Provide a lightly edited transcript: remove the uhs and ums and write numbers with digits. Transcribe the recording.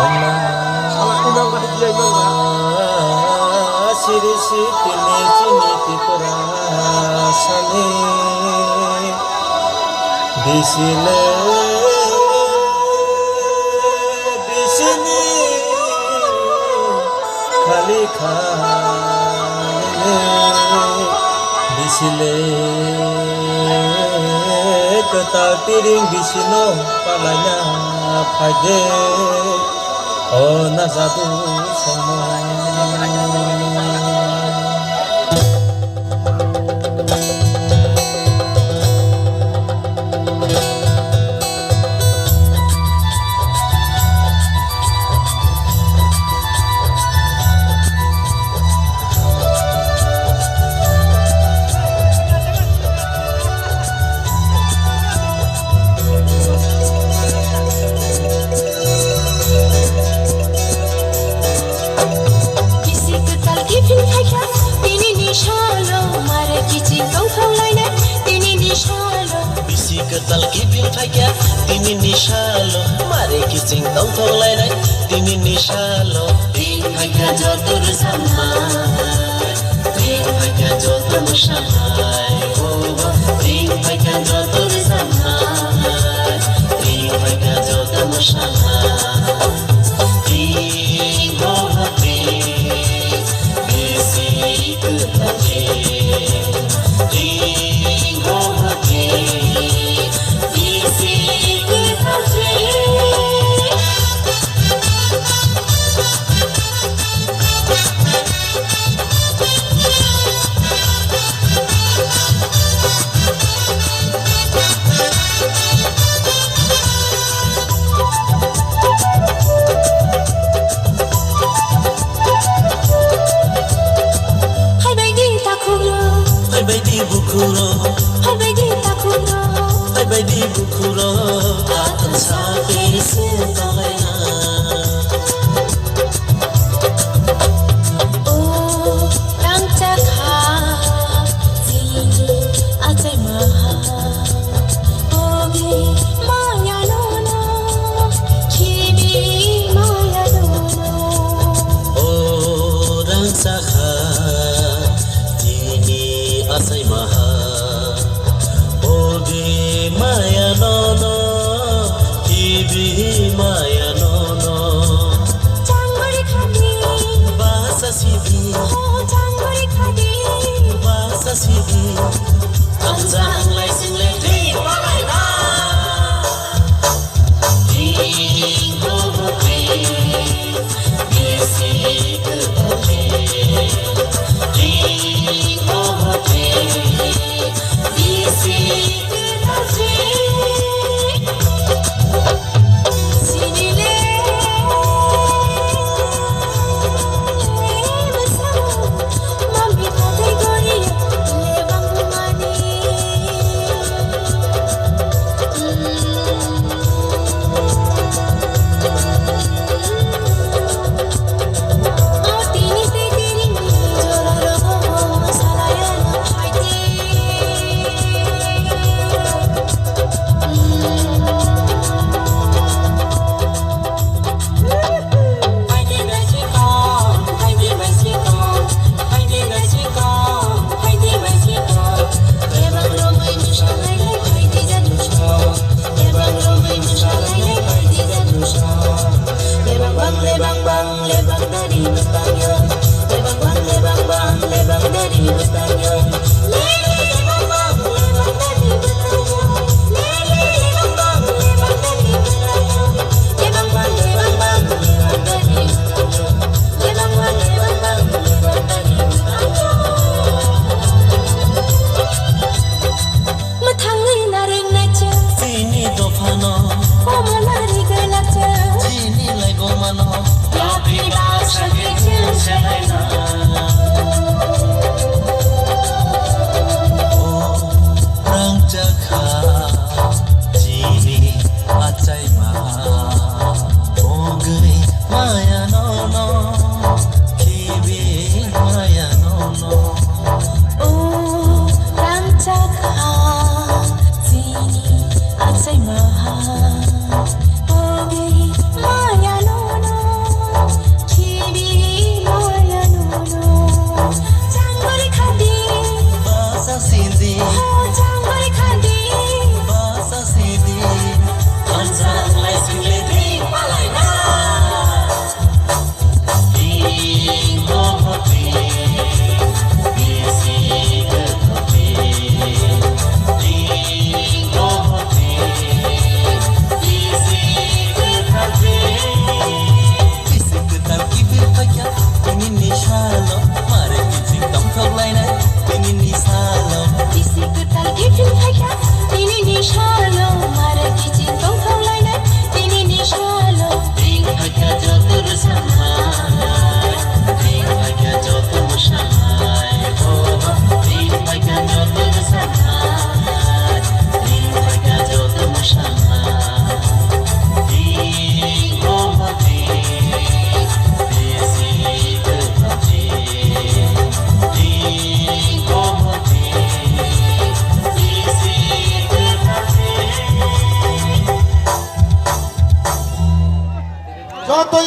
Ona sirisi tini cini tipura sane disile disini khali khane disile kata tiring disino palanya phage ona jadu sama Ketal kipin fakia tini nishalo mare kicing tong tong lainai tini nishalo tin fakia jotur samai tin fakia jotur samai tin fakia jotur samai tin fakia jotur samai tin gohati bisi kutate tin gohati Baby bukuro akan sampai setalena oh rang cakha zini acai maha ogi maya nono kimi maya nono oh rang cakha zini acai maha Maya nono, ibi maya nono. Janggori khadi, bahasa sibi. oh janggori khadi, bahasa sibi. Anjang lai sing lai di balai na. Tinggo bukti, bisi kebati. Tinggo bukti, bisi. Say my heart, oh, maya no no. tôi